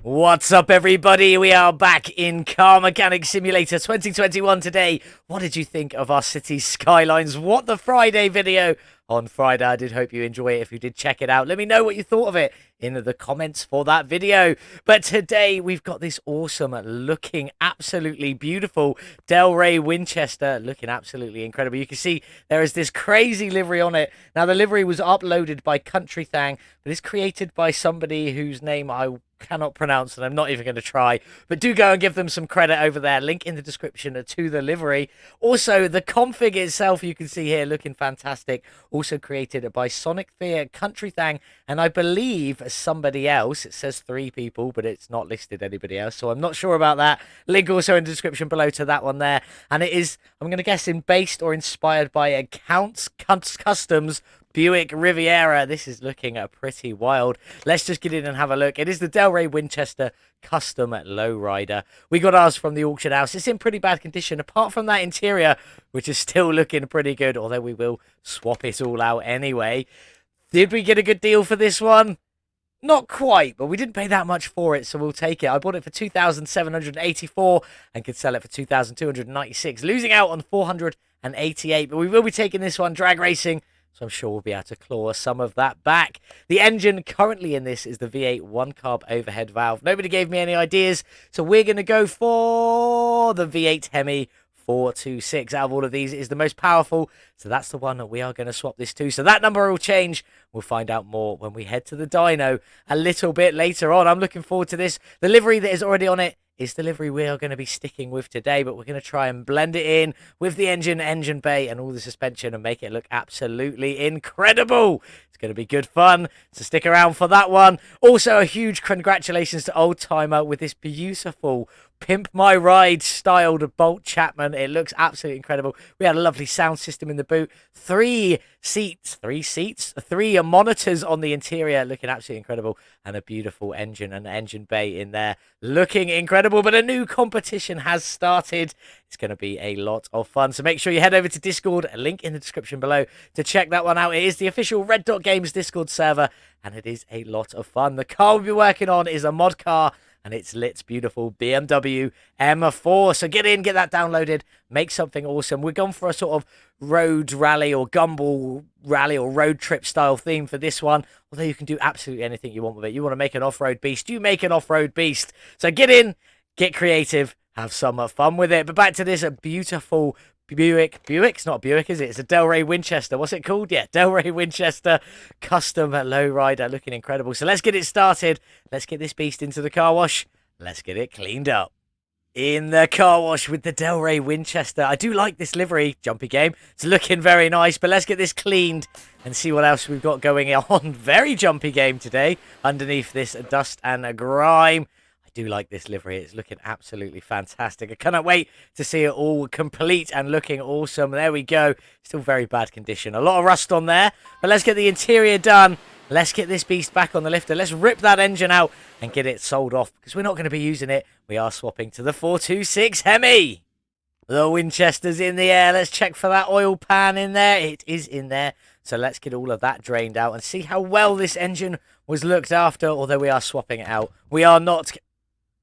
What's up, everybody? We are back in Car Mechanic Simulator 2021 today. What did you think of our city skylines? What the Friday video on Friday. I did hope you enjoy it. If you did, check it out. Let me know what you thought of it in the comments for that video. But today we've got this awesome looking, absolutely beautiful Delray Winchester, looking absolutely incredible. You can see there is this crazy livery on it. Now the livery was uploaded by countrythang, but it's created by somebody whose name I cannot pronounce, and I'm not even going to try, but do go and give them some credit over there. Link in the description to the livery. Also, the config itself, you can see here, looking fantastic. Also created by Sonicfear, countrythang, and I believe somebody else. It says 3 people, but it's not listed anybody else, so I'm not sure about that. Link also in the description below to that one there. And it is, I'm going to guess, based or inspired by a Kustoms Buick Riviera. This is looking pretty wild. Let's just get in and have a look. It is the Delray Winchester custom lowrider. We got ours from the auction house. It's in pretty bad condition, apart from that interior, which is still looking pretty good, although we will swap it all out anyway. Did we get a good deal for this one? Not quite, but we didn't pay that much for it, so we'll take it. I bought it for $2,784 and could sell it for $2,296, losing out on $488, but we will be taking this one drag racing, so I'm sure we'll be able to claw some of that back. The engine currently in this is the V8 1-carb overhead valve. Nobody gave me any ideas, so we're going to go for the V8 Hemi 426. Out of all of these, it is the most powerful, so that's the one that we are going to swap this to. So that number will change. We'll find out more when we head to the dyno a little bit later on. I'm looking forward to this. The livery that is already on it is the livery we are going to be sticking with today, but we're going to try and blend it in with the engine bay, and all the suspension and make it look absolutely incredible. It's going to be good fun, so stick around for that one. Also, a huge congratulations to Old Timer with this beautiful Pimp My Ride styled Bolt Chapman. It looks absolutely incredible. We had a lovely sound system in the boot, 3 monitors on the interior, looking absolutely incredible, and a beautiful engine and engine bay in there, looking incredible. But a new competition has started. It's going to be a lot of fun, so make sure you head over to Discord, a link in the description below, to check that one out. It is the official Red Dot Games Discord server, and it is a lot of fun. The car we'll be working on is a mod car, and it's Lit's beautiful BMW M4. So get in, get that downloaded, make something awesome. We're going for a sort of road rally or gumball rally or road trip style theme for this one. Although you can do absolutely anything you want with it. You want to make an off-road beast, you make an off-road beast. So get in, get creative, have some fun with it. But back to this, a beautiful Buick's not Buick, is it? It's a Delray Winchester. What's it called? Yeah, Delray Winchester custom lowrider, looking incredible. So let's get it started. Let's get this beast into the car wash. Let's get it cleaned up. In the car wash with the Delray Winchester. I do like this livery, jumpy game. It's looking very nice, but let's get this cleaned and see what else we've got going on. Very jumpy game today underneath this dust and grime. Do like this livery. It's looking absolutely fantastic. I cannot wait to see it all complete and looking awesome. There we go. Still very bad condition. A lot of rust on there, but let's get the interior done. Let's get this beast back on the lifter. Let's rip that engine out and get it sold off, because we're not going to be using it. We are swapping to the 426 Hemi. The Winchester's in the air. Let's check for that oil pan in there. It is in there. So let's get all of that drained out and see how well this engine was looked after, although we are swapping it out. We are not...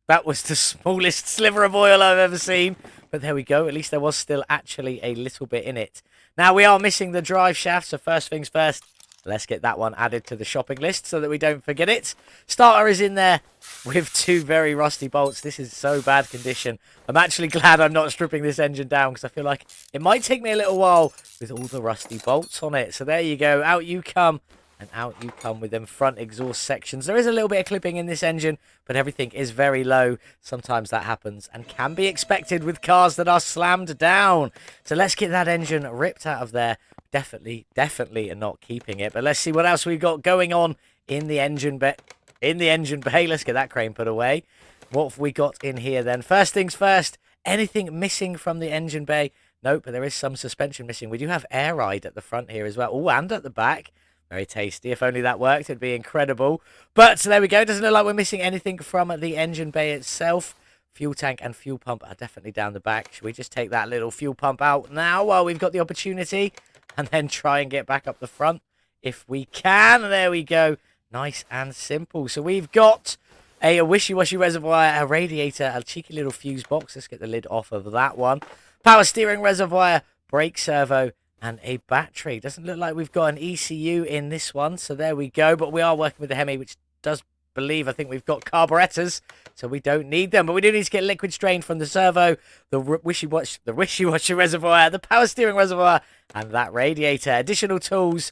That was the smallest sliver of oil I've ever seen. But there we go. At least there was still actually a little bit in it. Now, we are missing the drive shaft. So first things first, let's get that one added to the shopping list so that we don't forget it. Starter is in there with 2 very rusty bolts. This is so bad condition. I'm actually glad I'm not stripping this engine down, because I feel like it might take me a little while with all the rusty bolts on it. So there you go. Out you come. And out you come with them front exhaust sections. There is a little bit of clipping in this engine, but everything is very low. Sometimes that happens and can be expected with cars that are slammed down. So let's get that engine ripped out of there. Definitely not keeping it. But let's see what else we've got going on in the engine bay. Let's get that crane put away. What have we got in here then? First things first, anything missing from the engine bay? Nope, but there is some suspension missing. We do have air ride at the front here as well. Oh, and at the back. Very tasty. If only that worked, it'd be incredible. But so there we go. It doesn't look like we're missing anything from the engine bay itself. Fuel tank and fuel pump are definitely down the back. Should we just take that little fuel pump out now while we've got the opportunity, and then try and get back up the front if we can? There we go. Nice and simple. So we've got a wishy-washy reservoir, a radiator, a cheeky little fuse box. Let's get the lid off of that one. Power steering reservoir, brake servo, and a battery. Doesn't look like we've got an ECU in this one, so there we go. But we are working with the Hemi, which does believe, I think we've got carburetors, so we don't need them. But we do need to get liquid strain from the servo, the wishy-washy reservoir, the power steering reservoir, and that radiator. Additional tools,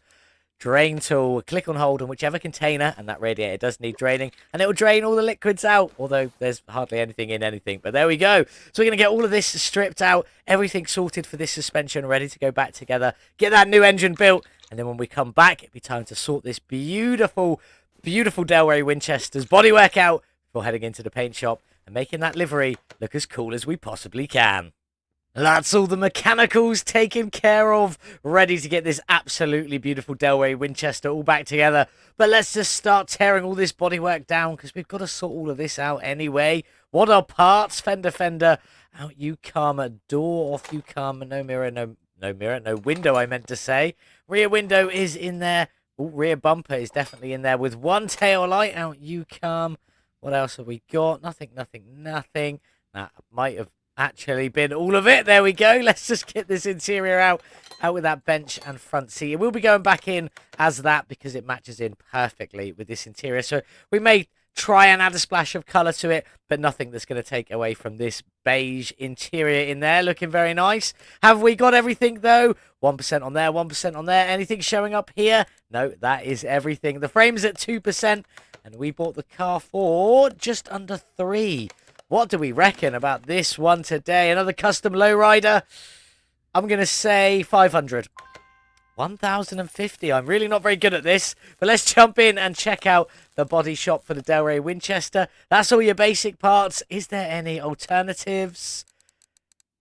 drain tool, click on hold on whichever container, and that radiator does need draining, and it will drain all the liquids out, although there's hardly anything in anything. But there we go. So we're going to get all of this stripped out, everything sorted for this suspension, ready to go back together, get that new engine built, and then when we come back, it'll be time to sort this beautiful Delray Winchester's bodywork out before heading into the paint shop and making that livery look as cool as we possibly can. That's all the mechanicals taken care of, ready to get this absolutely beautiful Delray Winchester all back together. But let's just start tearing all this bodywork down, because we've got to sort all of this out anyway. What are parts? Fender, out you come, door off you come, no mirror, no window I meant to say. Rear window is in there. Ooh, rear bumper is definitely in there with one tail light, out you come. What else have we got? Nothing. That might have actually been all of it. There we go. Let's just get this interior out with that bench and front seat. We'll be going back in as that because it matches in perfectly with this interior. So we may try and add a splash of colour to it, but nothing that's going to take away from this beige interior in there. Looking very nice. Have we got everything though? 1% on there, 1% on there. Anything showing up here? No, that is everything. The frame's at 2%, and we bought the car for just under 3. What do we reckon about this one today? Another custom lowrider. I'm going to say 500. 1,050. I'm really not very good at this, but let's jump in and check out the body shop for the Delray Winchester. That's all your basic parts. Is there any alternatives?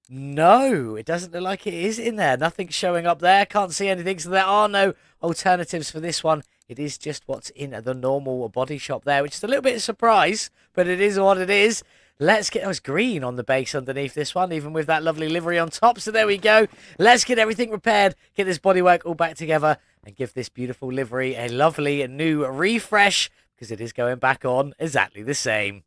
No, it doesn't look like it is in there. Nothing's showing up there. Can't see anything, so there are no alternatives for this one. It is just what's in the normal body shop there, which is a little bit of a surprise, but it is what it is. Let's get those green on the base underneath this one, even with that lovely livery on top. So there we go. Let's get everything repaired, get this bodywork all back together, and give this beautiful livery a lovely new refresh, because it is going back on exactly the same.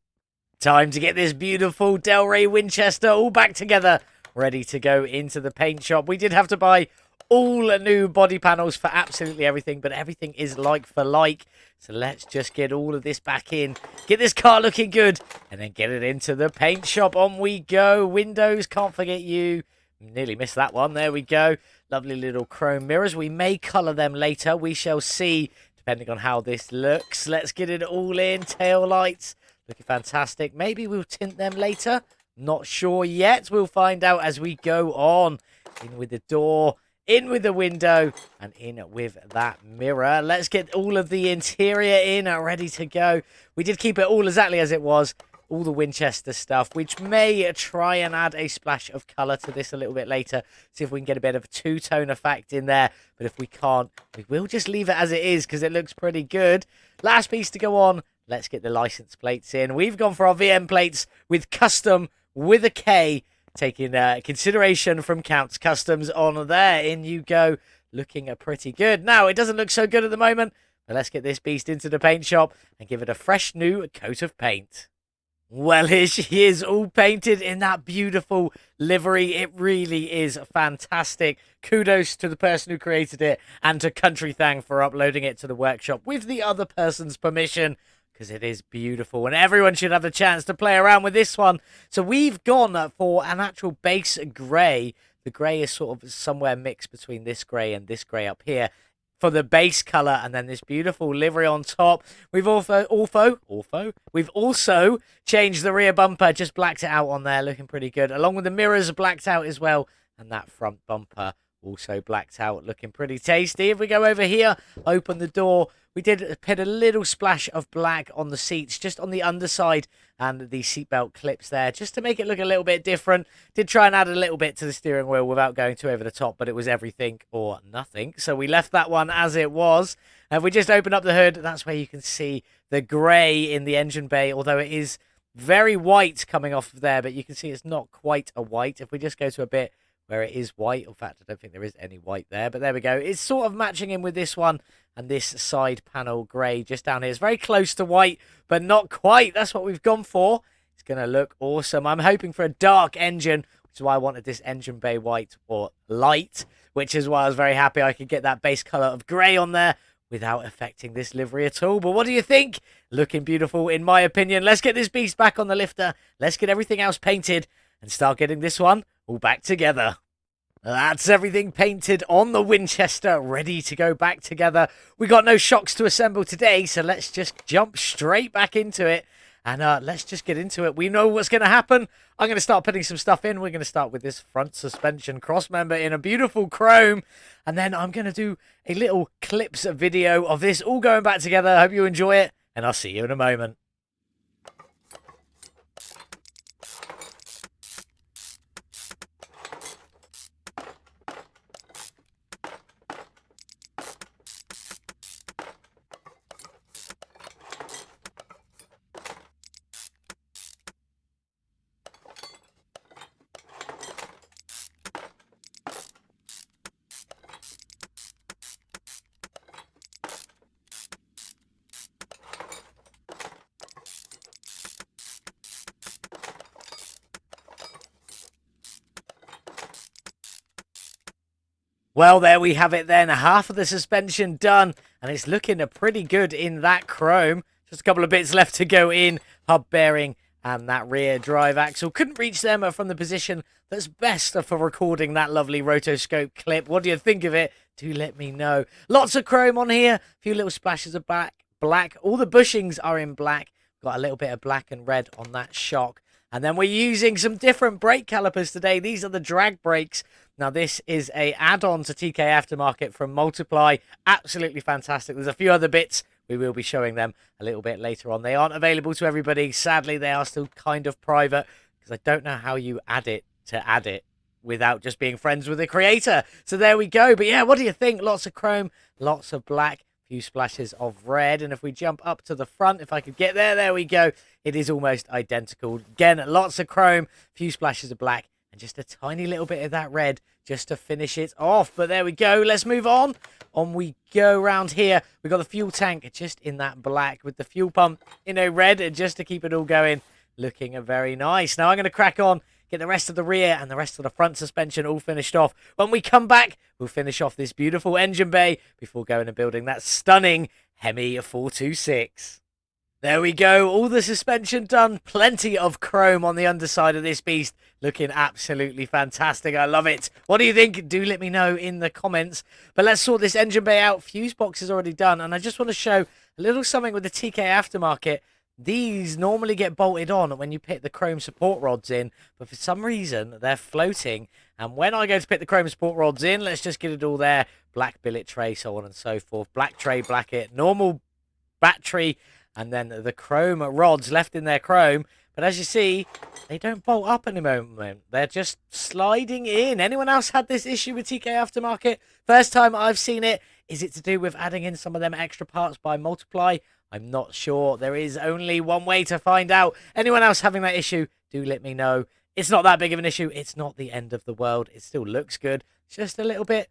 Time to get this beautiful Delray Winchester all back together, ready to go into the paint shop. We did have to buy all new body panels for absolutely everything, but everything is like for like. So let's just get all of this back in, get this car looking good, and then get it into the paint shop. On we go. Windows, can't forget you. Nearly missed that one. There we go. Lovely little chrome mirrors. We may colour them later. We shall see, depending on how this looks. Let's get it all in. Tail lights, looking fantastic. Maybe we'll tint them later. Not sure yet. We'll find out as we go on. In with the door, in with the window, and in with that mirror. Let's get all of the interior in, ready to go. We did keep it all exactly as it was, all the Winchester stuff, which may try and add a splash of colour to this a little bit later, see if we can get a bit of a two-tone effect in there. But if we can't, we will just leave it as it is, because it looks pretty good. Last piece to go on, let's get the license plates in. We've gone for our VM plates with custom with a K, taking consideration from Counts Customs on there. In you go. Looking pretty good. Now, it doesn't look so good at the moment, but let's get this beast into the paint shop and give it a fresh new coat of paint. Well, here she is, all painted in that beautiful livery. It really is fantastic. Kudos to the person who created it and to countrythang for uploading it to the workshop with the other person's permission, because it is beautiful, and everyone should have a chance to play around with this one. So we've gone for an actual base grey. The grey is sort of somewhere mixed between this grey and this grey up here for the base colour, and then this beautiful livery on top. We've We've also changed the rear bumper, just blacked it out on there, looking pretty good, along with the mirrors blacked out as well, and that front bumper also blacked out, looking pretty tasty. If we go over here, open the door, we did put a little splash of black on the seats, just on the underside and the seatbelt clips there, just to make it look a little bit different. Did try and add a little bit to the steering wheel without going too over the top, but it was everything or nothing. So we left that one as it was. And if we just open up the hood, that's where you can see the grey in the engine bay, although it is very white coming off of there, but you can see it's not quite a white. If we just go to a bit where it is white, in fact, I don't think there is any white there, but there we go. It's sort of matching in with this one, and this side panel grey just down here. It's very close to white, but not quite. That's what we've gone for. It's going to look awesome. I'm hoping for a dark engine, which is why I wanted this engine bay white or light, which is why I was very happy I could get that base colour of grey on there without affecting this livery at all. But what do you think? Looking beautiful, in my opinion. Let's get this beast back on the lifter. Let's get everything else painted and start getting this one all back together. That's everything painted on the Winchester, ready to go back together. We got no shocks to assemble today, so let's just jump straight back into it. And let's just get into it. We know what's going to happen. I'm going to start putting some stuff in. We're going to start with this front suspension cross member in a beautiful chrome. And then I'm going to do a little clips video of this all going back together. I hope you enjoy it. And I'll see you in a moment. Well, there we have it then. Half of the suspension done, and it's looking pretty good in that chrome. Just a couple of bits left to go in. Hub bearing and that rear drive axle. Couldn't reach them from the position that's best for recording that lovely rotoscope clip. What do you think of it? Do let me know. Lots of chrome on here. A few little splashes of black. All the bushings are in black. Got a little bit of black and red on that shock. And then we're using some different brake calipers today. These are the drag brakes. Now, this is a add-on to TKAftermarket from Multiply. Absolutely fantastic. There's a few other bits. We will be showing them a little bit later on. They aren't available to everybody. Sadly, they are still kind of private because I don't know how you add it without just being friends with the creator. So there we go. But yeah, what do you think? Lots of chrome, lots of black, few splashes of red. And if we jump up to the front, if I could get there we go. It is almost identical. Again, lots of chrome, few splashes of black, and just a tiny little bit of that red just to finish it off. But there we go. Let's move on. On we go round here. We got the fuel tank just in that black with the fuel pump in a red, and just to keep it all going, looking very nice. Now I'm going to crack on, get the rest of the rear and the rest of the front suspension all finished off. When we come back, we'll finish off this beautiful engine bay before going and building that stunning Hemi 426. There we go, all the suspension done, plenty of chrome on the underside of this beast, looking absolutely fantastic. I love it. What do you think? Do let me know in the comments. But let's sort this engine bay out. Fuse box is already done, and I just want to show a little something with the TKAftermarket. These normally get bolted on when you put the chrome support rods in, but for some reason they're floating. And when I go to put the chrome support rods in, let's just get it all there. Black billet tray, so on and so forth. Black tray, blacket, normal battery, and then the chrome rods left in their chrome. But as you see, they don't bolt up in a moment. They're just sliding in. Anyone else had this issue with TKAftermarket? First time I've seen it. Is it to do with adding in some of them extra parts by Multiply? I'm not sure. There is only one way to find out. Anyone else having that issue, do let me know. It's not that big of an issue. It's not the end of the world. It still looks good. It's just a little bit...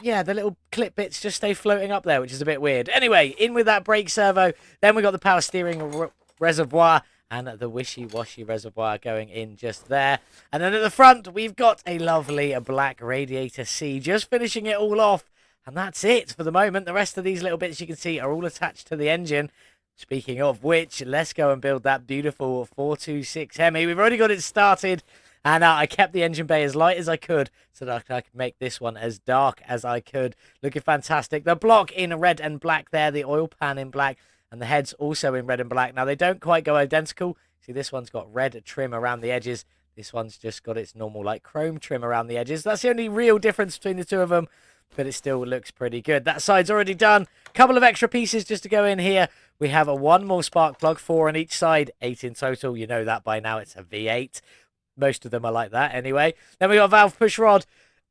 yeah, the little clip bits just stay floating up there, which is a bit weird. Anyway, in with that brake servo. Then we got the power steering reservoir and the wishy-washy reservoir going in just there. And then at the front, we've got a lovely black radiator C, just finishing it all off. And that's it for the moment. The rest of these little bits you can see are all attached to the engine. Speaking of which, let's go and build that beautiful 426 Hemi. We've already got it started. And I kept the engine bay as light as I could so that I could make this one as dark as I could. Looking fantastic. The block in red and black there. The oil pan in black. And the head's also in red and black. Now, they don't quite go identical. See, this one's got red trim around the edges. This one's just got its normal, like, chrome trim around the edges. That's the only real difference between the two of them. But it still looks pretty good. That side's already done. Couple of extra pieces just to go in here. We have one more spark plug, 4 on each side. 8 in total. You know that by now. It's a V8. Most of them are like that anyway. Then we got a valve push rod,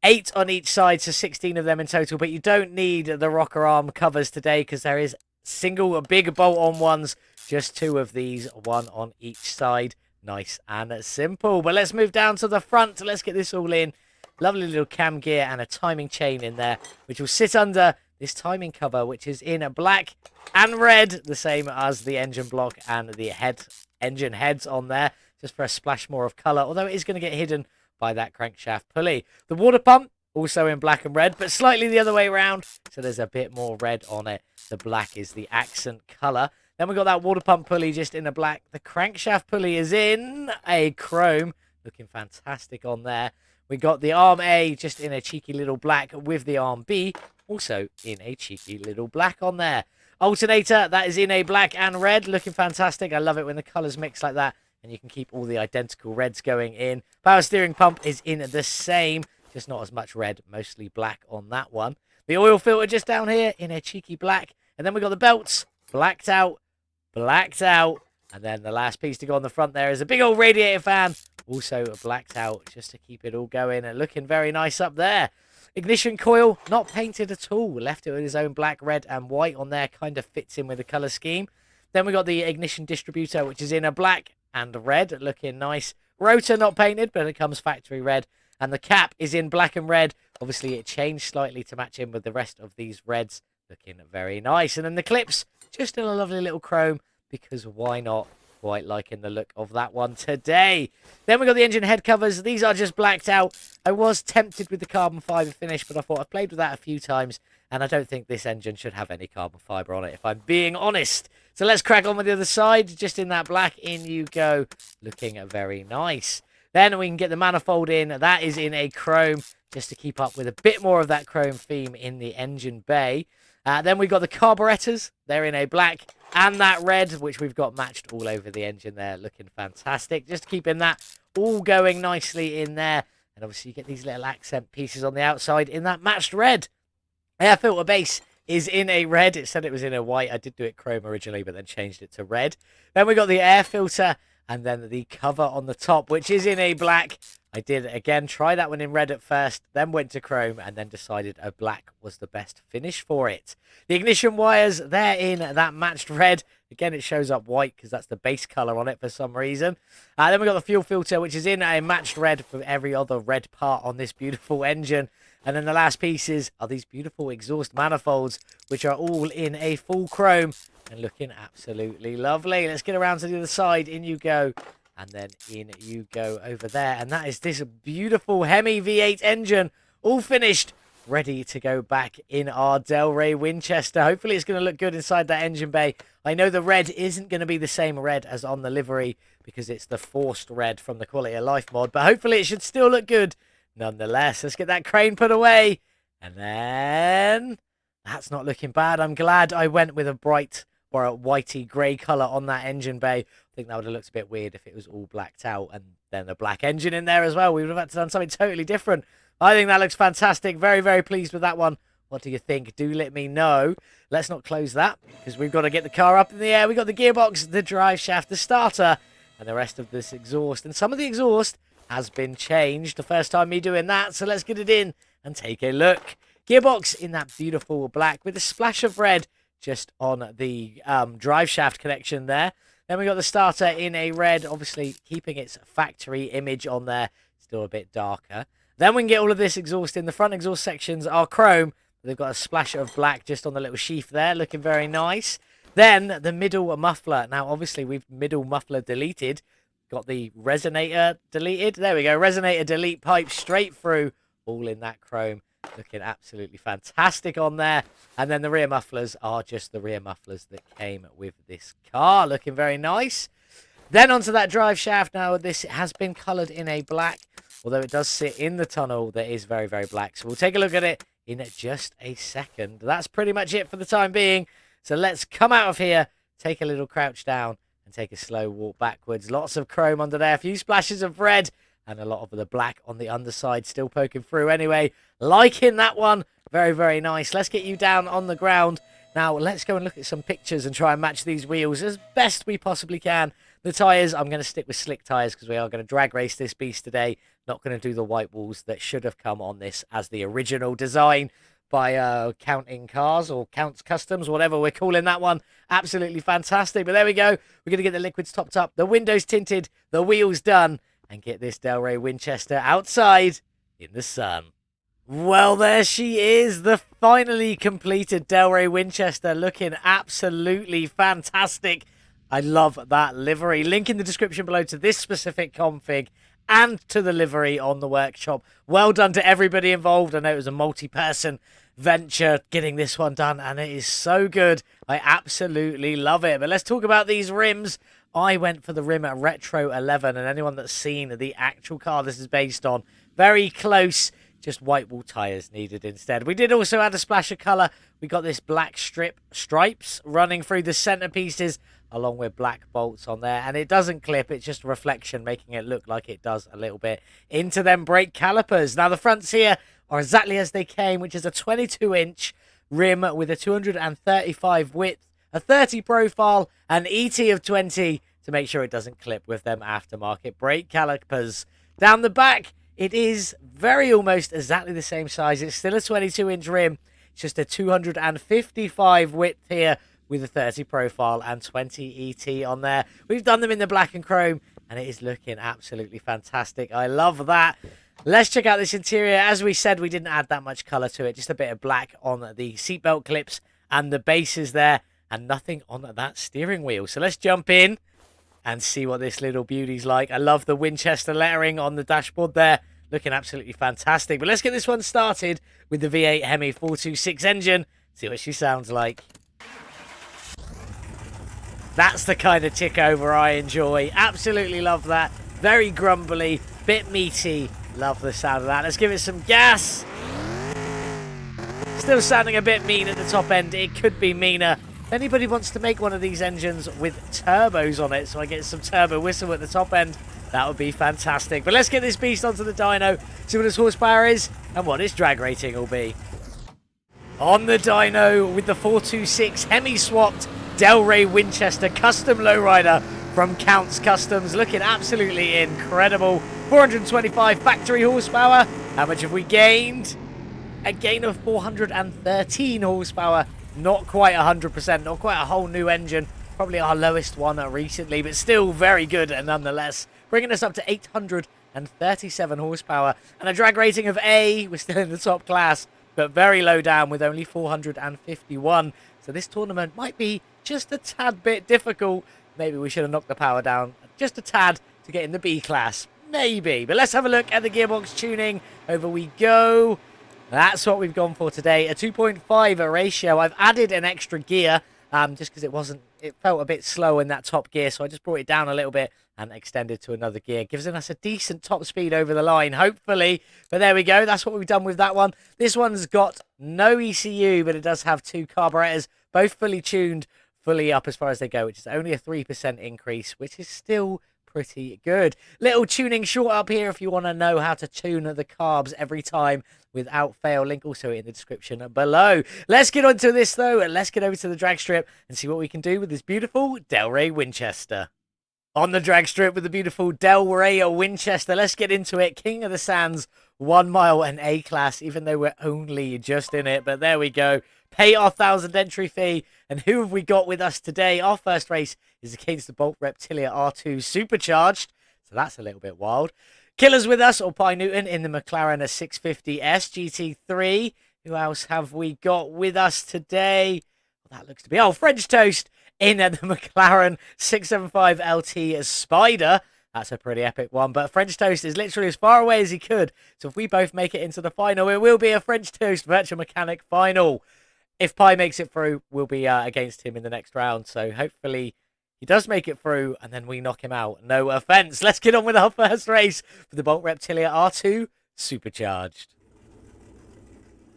8 on each side, so 16 of them in total. But you don't need the rocker arm covers today because there is single big bolt-on ones. Just 2 of these, 1 on each side. Nice and simple. But let's move down to the front. Let's get this all in. Lovely little cam gear and a timing chain in there, which will sit under this timing cover, which is in black and red, the same as the engine block and the engine heads on there, just for a splash more of colour, although it is going to get hidden by that crankshaft pulley. The water pump, also in black and red, but slightly the other way around, so there's a bit more red on it. The black is the accent colour. Then we've got that water pump pulley just in a black. The crankshaft pulley is in a chrome, looking fantastic on there. We got the arm A just in a cheeky little black with the arm B also in a cheeky little black on there. Alternator, that is in a black and red, looking fantastic. I love it when the colours mix like that, and you can keep all the identical reds going in. Power steering pump is in the same, just not as much red, mostly black on that one. The oil filter just down here in a cheeky black. And then we got the belts, blacked out. And then the last piece to go on the front there is a big old radiator fan, also blacked out, just to keep it all going and looking very nice up there. Ignition coil, not painted at all. Left it with his own black, red, and white on there. Kind of fits in with the colour scheme. Then we got the ignition distributor, which is in a black and red, looking nice. Rotor not painted, but it comes factory red. And the cap is in black and red. Obviously, it changed slightly to match in with the rest of these reds. Looking very nice. And then the clips, just in a lovely little chrome, because why not? Quite liking the look of that one today. Then we got the engine head covers. These are just blacked out. I was tempted with the carbon fibre finish, but I thought I've played with that a few times, and I don't think this engine should have any carbon fibre on it, if I'm being honest. So let's crack on with the other side. Just in that black, in you go. Looking very nice. Then we can get the manifold in. That is in a chrome, just to keep up with a bit more of that chrome theme in the engine bay. Then we got the carburetors. They're in a black and that red, which we've got matched all over the engine there. Looking fantastic. Just keeping that all going nicely in there. And obviously you get these little accent pieces on the outside in that matched red. Air filter base is in a red. It said it was in a white. I did do it chrome originally, but then changed it to red. Then we got the air filter and then the cover on the top, which is in a black. I did, again, try that one in red at first, then went to chrome, and then decided a black was the best finish for it. The ignition wires, they're in that matched red. Again, it shows up white because that's the base colour on it for some reason. Then we got the fuel filter, which is in a matched red for every other red part on this beautiful engine. And then the last pieces are these beautiful exhaust manifolds, which are all in a full chrome and looking absolutely lovely. Let's get around to the other side. In you go. And then in you go over there. And that is this beautiful Hemi V8 engine, all finished, ready to go back in our Delray Winchester. Hopefully it's going to look good inside that engine bay. I know the red isn't going to be the same red as on the livery because it's the forced red from the Quality of Life mod. But hopefully it should still look good nonetheless. Let's get that crane put away. And then that's not looking bad. I'm glad I went with a bright or a whitey grey colour on that engine bay. I think that would have looked a bit weird if it was all blacked out and then a black engine in there as well. We would have had to done something totally different. I think that looks fantastic. Very, very pleased with that one. What do you think? Do let me know. Let's not close that because we've got to get the car up in the air. We've got the gearbox, the drive shaft, the starter, and the rest of this exhaust. And some of the exhaust has been changed. The first time me doing that. So let's get it in and take a look. Gearbox in that beautiful black with a splash of red just on the drive shaft connection there. Then we got the starter in a red, obviously keeping its factory image on there, still a bit darker. Then we can get all of this exhaust in. The front exhaust sections are chrome. They've got a splash of black just on the little sheath there, looking very nice. Then the middle muffler. Now, obviously, we've middle muffler deleted. Got the resonator deleted. There we go. Resonator delete pipe straight through, all in that chrome. Looking absolutely fantastic on there. And then the rear mufflers are just the rear mufflers that came with this car. Looking very nice. Then onto that drive shaft. Now, this has been coloured in a black, although it does sit in the tunnel that is very, very black. So we'll take a look at it in just a second. That's pretty much it for the time being. So let's come out of here, take a little crouch down, and take a slow walk backwards. Lots of chrome under there, a few splashes of red, and a lot of the black on the underside still poking through anyway. Liking that one. Very, very nice. Let's get you down on the ground. Now, let's go and look at some pictures and try and match these wheels as best we possibly can. The tyres, I'm going to stick with slick tyres because we are going to drag race this beast today. Not going to do the white walls that should have come on this as the original design by Counting Cars or Counts Customs, whatever we're calling that one. Absolutely fantastic. But there we go. We're going to get the liquids topped up, the windows tinted, the wheels done, and get this Delray Winchester outside in the sun. Well, there she is, the finally completed Delray Winchester, looking absolutely fantastic. I love that livery. Link in the description below to this specific config and to the livery on the workshop. Well done to everybody involved. I know it was a multi-person venture getting this one done, and it is so good. I absolutely love it. But let's talk about these rims. I went for the rim at Retro 11, and anyone that's seen the actual car this is based on, very close. Just white wall tyres needed instead. We did also add a splash of colour. We got this black stripes running through the centerpieces along with black bolts on there. And it doesn't clip. It's just a reflection, making it look like it does a little bit into them brake calipers. Now, the fronts here are exactly as they came, which is a 22-inch rim with a 235 width, a 30 profile, an ET of 20 to make sure it doesn't clip with them aftermarket brake calipers. Down the back, it is very almost exactly the same size. It's still a 22-inch rim. It's just a 255 width here with a 30 profile and 20 ET on there. We've done them in the black and chrome, and it is looking absolutely fantastic. I love that. Let's check out this interior. As we said, we didn't add that much color to it. Just a bit of black on the seatbelt clips and the bases there, and nothing on that steering wheel. So let's jump in and see what this little beauty's like. I love the Winchester lettering on the dashboard there. Looking absolutely fantastic. But let's get this one started with the V8 Hemi 426 engine. See what she sounds like. That's the kind of tick over I enjoy. Absolutely love that. Very grumbly, bit meaty. Love the sound of that. Let's give it some gas. Still sounding a bit mean at the top end. It could be meaner. If anybody wants to make one of these engines with turbos on it, so I get some turbo whistle at the top end, that would be fantastic. But let's get this beast onto the dyno, see what its horsepower is and what its drag rating will be. On the dyno with the 426 Hemi swapped Delray Winchester custom lowrider from Counts Customs, looking absolutely incredible. 425 factory horsepower. How much have we gained? A gain of 413 horsepower. Not quite 100%, not quite a whole new engine. Probably our lowest one recently, but still very good nonetheless. Bringing us up to 837 horsepower. And a drag rating of A. We're still in the top class, but very low down with only 451. So this tournament might be just a tad bit difficult. Maybe we should have knocked the power down just a tad to get in the B class. Maybe. But let's have a look at the gearbox tuning. Over we go. That's what we've gone for today. A 2.5 ratio. I've added an extra gear just because it felt a bit slow in that top gear. So I just brought it down a little bit and extended to another gear. Gives us a decent top speed over the line, hopefully. But there we go. That's what we've done with that one. This one's got no ECU, but it does have two carburetors, both fully tuned, fully up as far as they go, which is only a 3% increase, which is still pretty good. Little tuning short up here if you want to know how to tune the carbs every time without fail. Link also in the description below. Let's get onto this though, and let's get over to the drag strip and see what we can do with this beautiful Delray Winchester. On the drag strip with the beautiful Delray Winchester, let's get into it. King of the Sands, 1 mile and A class, even though we're only just in it. But there we go. Pay our 1,000 entry fee. And who have we got with us today? Our first race is against the Bolt Reptilia R2 Supercharged. So that's a little bit wild. Killers with us, or Pi Newton in the McLaren 650S GT3. Who else have we got with us today? Well, that looks to be... Oh, French Toast in the McLaren 675 LT Spider. That's a pretty epic one. But French Toast is literally as far away as he could. So if we both make it into the final, it will be a French Toast Virtual Mechanic final. If Pi makes it through, we'll be against him in the next round. So hopefully he does make it through and then we knock him out. No offense. Let's get on with our first race for the Bolt Reptilia R2 Supercharged.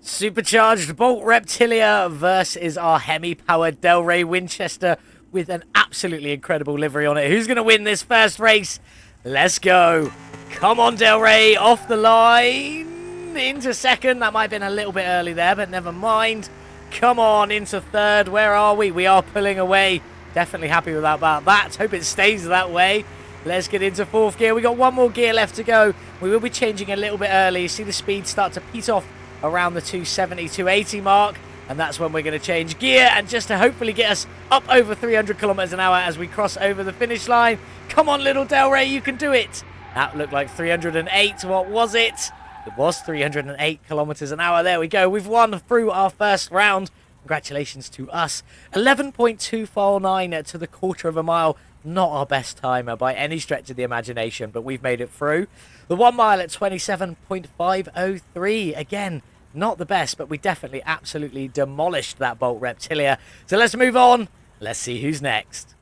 Supercharged Bolt Reptilia versus our Hemi-powered Delray Winchester with an absolutely incredible livery on it. Who's going to win this first race? Let's go. Come on, Delray. Off the line. Into second. That might have been a little bit early there, but never mind. Come on, into third. Where are we? We are pulling away. Definitely happy about that. Hope it stays that way. Let's get into fourth gear. We got one more gear left to go. We will be changing a little bit early. You see the speed start to peat off around the 270, 280 mark. And that's when we're going to change gear. And just to hopefully get us up over 300 kilometers an hour as we cross over the finish line. Come on, little Delray, you can do it. That looked like 308. What was it? It was 308 kilometers an hour. There we go. We've won through our first round. Congratulations to us. 11.249 to the quarter of a mile. Not our best timer by any stretch of the imagination, but we've made it through. The 1 mile at 27.503. Again, not the best, but we definitely absolutely demolished that Bolt Reptilia. So let's move on. Let's see who's next.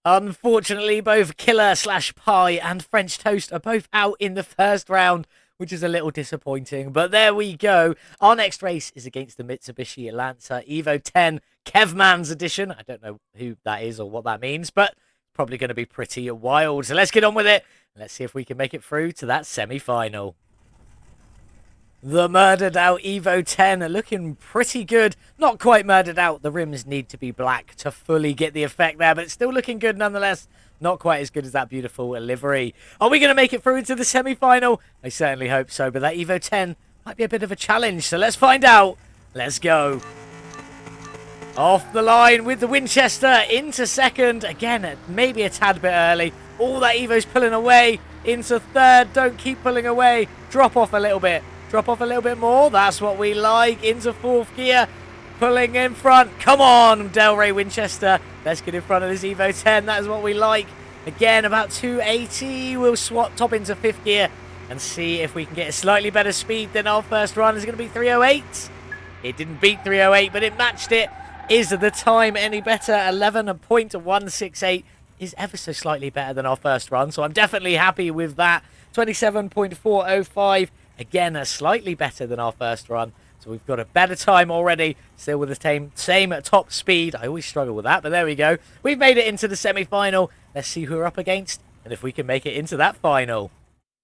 Unfortunately, both Killer/Pie and French Toast are both out in the first round, which is a little disappointing. But there we go. Our next race is against the Mitsubishi Lancer Evo 10 Kevman's edition. I don't know who that is or what that means, but probably going to be pretty wild. So let's get on with it. Let's see if we can make it through to that semi-final. The murdered out Evo 10 are looking pretty good. Not quite murdered out. The rims need to be black to fully get the effect there, but it's still looking good nonetheless. Not quite as good as that beautiful livery. Are we going to make it through into the semi-final? I certainly hope so, but that Evo 10 might be a bit of a challenge, so let's find out. Let's go. Off the line with the Winchester into second. Again, maybe a tad bit early. All that Evo's pulling away into third. Don't keep pulling away. Drop off a little bit. Drop off a little bit more. That's what we like. Into fourth gear. Pulling in front. Come on, Delray Winchester. Let's get in front of this Evo 10. That is what we like. Again, about 280. We'll top into fifth gear and see if we can get a slightly better speed than our first run. Is going to be 308. It didn't beat 308, but it matched it. Is the time any better? 11.168 is ever so slightly better than our first run, so I'm definitely happy with that. 27.405. Again, slightly better than our first run. So we've got a better time already. Still with the same top speed. I always struggle with that, but there we go. We've made it into the semi-final. Let's see who we're up against and if we can make it into that final.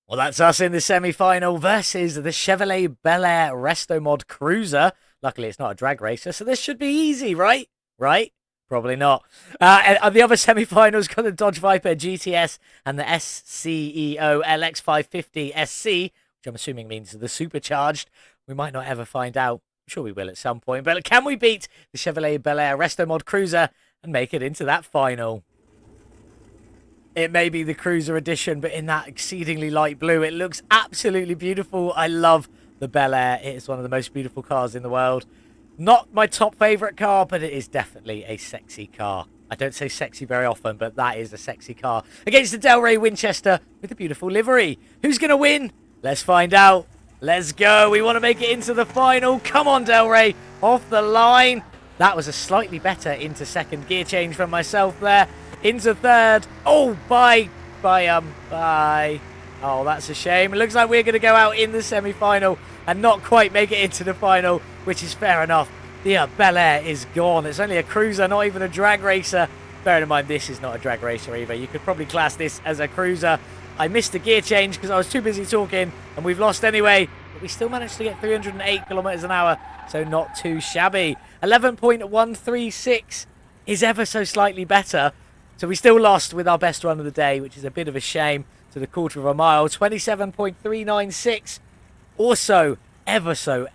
Well, that's us in the semi-final versus the Chevrolet Bel Air Resto Mod Cruiser. Luckily, it's not a drag racer, so this should be easy, right? Right? Probably not. And the other semi-finals got the Dodge Viper GTS and the SCEO LX550 SC, which I'm assuming means the supercharged. We might not ever find out. I'm sure we will at some point. But can we beat the Chevrolet Bel Air Resto Mod Cruiser and make it into that final? It may be the Cruiser edition, but in that exceedingly light blue. It looks absolutely beautiful. I love the Bel Air. It is one of the most beautiful cars in the world. Not my top favourite car, but it is definitely a sexy car. I don't say sexy very often, but that is a sexy car. Against the Delray Winchester with a beautiful livery. Who's going to win? Let's find out. Let's go. We want to make it into the final. Come on, Delray. Off the line. That was a slightly better into second gear change from myself there. Into third. Oh, bye. Oh, that's a shame. It looks like we're going to go out in the semi-final and not quite make it into the final, which is fair enough. The Bel Air is gone. It's only a cruiser, not even a drag racer. Bearing in mind, this is not a drag racer either. You could probably class this as a cruiser. I missed the gear change because I was too busy talking, and we've lost anyway. But we still managed to get 308 kilometers an hour, so not too shabby. 11.136 is ever so slightly better. So we still lost with our best run of the day, which is a bit of a shame, to the quarter of a mile. 27.396. Also, ever so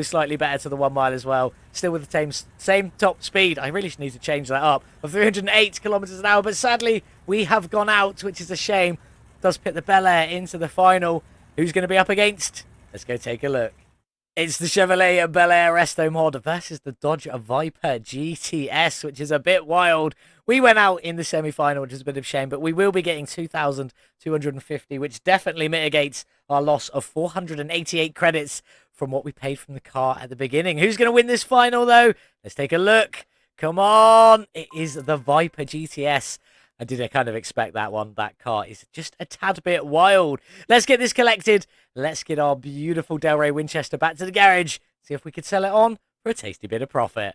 slightly better to the 1 mile as well. Still with the same top speed. I really need to change that up. Of 308 kilometers an hour. But sadly, we have gone out, which is a shame. Does put the Bel Air into the final. Who's going to be up against? Let's go take a look. It's the Chevrolet Bel Air Resto Mod versus the Dodge Viper GTS, which is a bit wild. We went out in the semi-final, which is a bit of a shame, but we will be getting 2,250, which definitely mitigates our loss of 488 credits from what we paid from the car at the beginning. Who's going to win this final, though? Let's take a look. Come on. It is the Viper GTS. I did kind of expect that one. That car is just a tad bit wild. Let's get this collected. Let's get our beautiful Delray Winchester back to the garage. See if we could sell it on for a tasty bit of profit.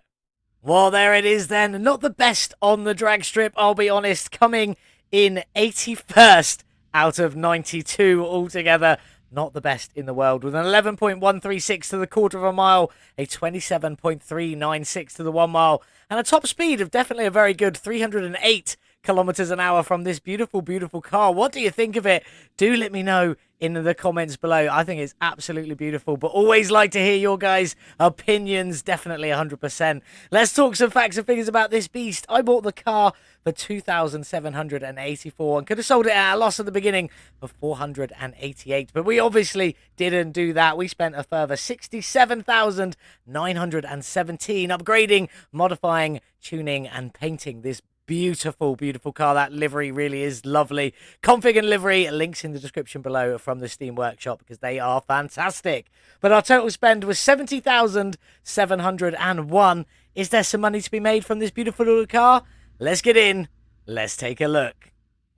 Well, there it is then. Not the best on the drag strip, I'll be honest. Coming in 81st out of 92 altogether. Not the best in the world. With an 11.136 to the quarter of a mile, a 27.396 to the 1 mile, and a top speed of definitely a very good 308 kilometers an hour from this beautiful, beautiful car. What do you think of it? Do let me know in the comments below. I think it's absolutely beautiful, but always like to hear your guys' opinions. Definitely 100%. Let's talk some facts and figures about this beast. I bought the car for $2,784 and could have sold it at a loss at the beginning of $488, but we obviously didn't do that. We spent a further $67,917 upgrading, modifying, tuning and painting this beautiful, beautiful car. That livery really is lovely. Config and livery, links in the description below from the Steam Workshop because they are fantastic. But our total spend was $70,701. Is there some money to be made from this beautiful little car? Let's get in. Let's take a look.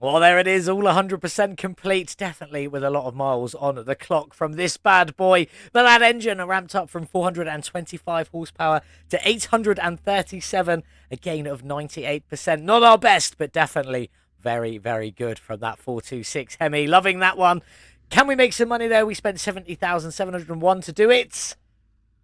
Well, there it is, all 100% complete, definitely with a lot of miles on the clock from this bad boy. But that engine ramped up from 425 horsepower to 837, a gain of 98%. Not our best, but definitely very, very good from that 426 Hemi. Loving that one. Can we make some money there? We spent $70,701 to do it,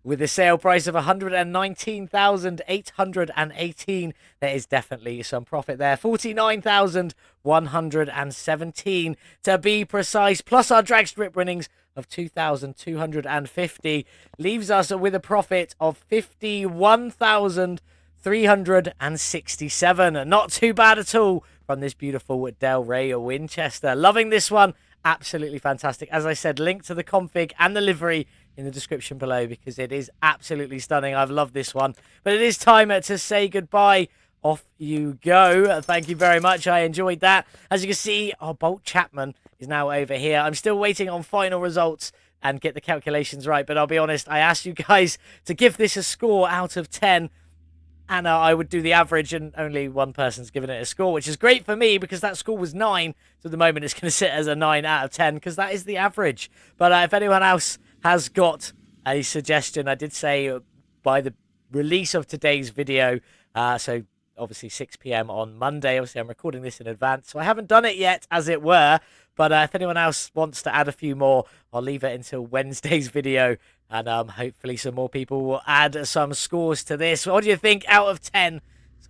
with a sale price of $119,818, there is definitely some profit there. $49,117 to be precise, plus our drag strip winnings of $2,250 leaves us with a profit of $51,367. Not too bad at all from this beautiful Delray Winchester. Loving this one. Absolutely fantastic. As I said, link to the config and the livery in the description below because it is absolutely stunning. I've loved this one. But it is time to say goodbye. Off you go. Thank you very much. I enjoyed that. As you can see, our Bolt Chapman is now over here. I'm still waiting on final results and get the calculations right. But I'll be honest, I asked you guys to give this a score out of 10. And I would do the average, and only one person's given it a score, which is great for me because that score was 9. So at the moment, it's going to sit as a 9 out of 10 because that is the average. But if anyone else has got a suggestion, I did say by the release of today's video, so obviously 6 p.m. on Monday. Obviously, I'm recording this in advance, so I haven't done it yet, as it were. But if anyone else wants to add a few more, I'll leave it until Wednesday's video. And hopefully some more people will add some scores to this. What do you think out of 10?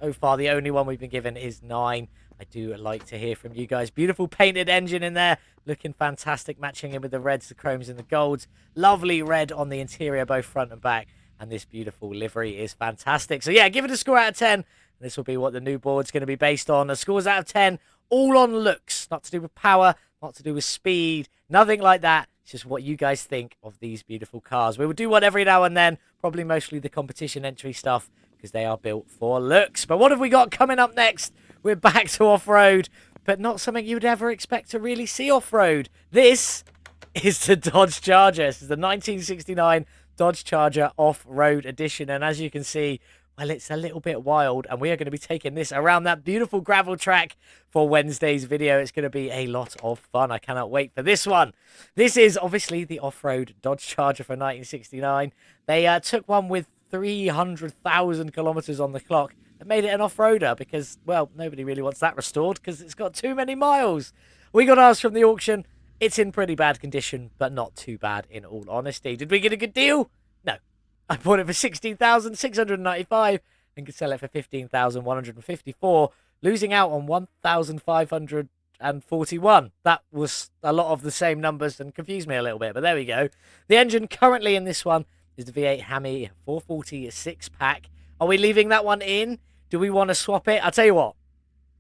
So far, the only one we've been given is 9. I do like to hear from you guys. Beautiful painted engine in there. Looking fantastic, matching in with the reds, the chromes, and the golds. Lovely red on the interior, both front and back. And this beautiful livery is fantastic. So, yeah, give it a score out of 10. This will be what the new board's going to be based on. The scores out of 10, all on looks. Not to do with power, not to do with speed, nothing like that. It's just what you guys think of these beautiful cars. We will do one every now and then, probably mostly the competition entry stuff, because they are built for looks. But what have we got coming up next? We're back to off-road, but not something you would ever expect to really see off-road. This is the Dodge Charger. This is the 1969 Dodge Charger off-road edition. And as you can see, well, it's a little bit wild, and we are going to be taking this around that beautiful gravel track for Wednesday's video. It's going to be a lot of fun. I cannot wait for this one. This is obviously the off-road Dodge Charger for 1969. They took one with 300,000 kilometers on the clock and made it an off-roader because, well, nobody really wants that restored because it's got too many miles. We got ours from the auction. It's in pretty bad condition, but not too bad in all honesty. Did we get a good deal? No. I bought it for $16,695 and could sell it for $15,154, losing out on $1,541. That was a lot of the same numbers and confused me a little bit, but there we go. The engine currently in this one is the V8 Hemi 440 6-pack. Are we leaving that one in? Do we want to swap it? I'll tell you what.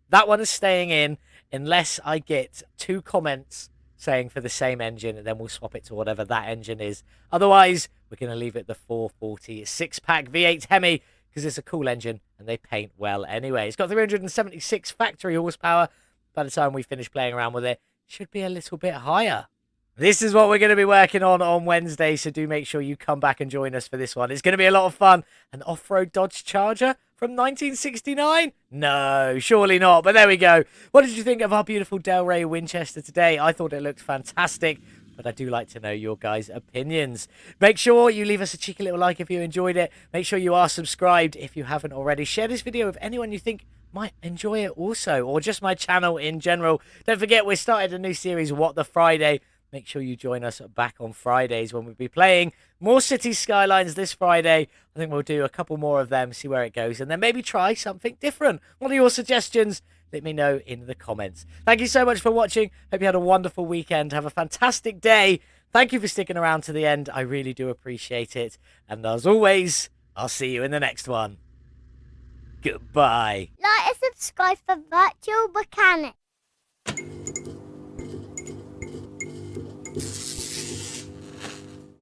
That one is staying in unless I get 2 comments saying for the same engine, and then we'll swap it to whatever that engine is. Otherwise, we're going to leave it the 440 6-pack V8 Hemi because it's a cool engine and they paint well anyway. It's got 376 factory horsepower. By the time we finish playing around with it, it should be a little bit higher. This is what we're going to be working on Wednesday, so do make sure you come back and join us for this one. It's going to be a lot of fun. An off-road Dodge Charger from 1969? No, surely not, but there we go. What did you think of our beautiful Delray Winchester today? I thought it looked fantastic, but I do like to know your guys' opinions. Make sure you leave us a cheeky little like if you enjoyed it. Make sure you are subscribed if you haven't already. Share this video with anyone you think might enjoy it also, or just my channel in general. Don't forget, we started a new series, What the Friday. Make sure you join us back on Fridays when we'll be playing more City Skylines this Friday. I think we'll do a couple more of them, see where it goes, and then maybe try something different. What are your suggestions? let me know in the comments. Thank you so much for watching. Hope you had a wonderful weekend. Have a fantastic day. Thank you for sticking around to the end. I really do appreciate it. And as always, I'll see you in the next one. Goodbye. Like and subscribe for Virtual Mechanic.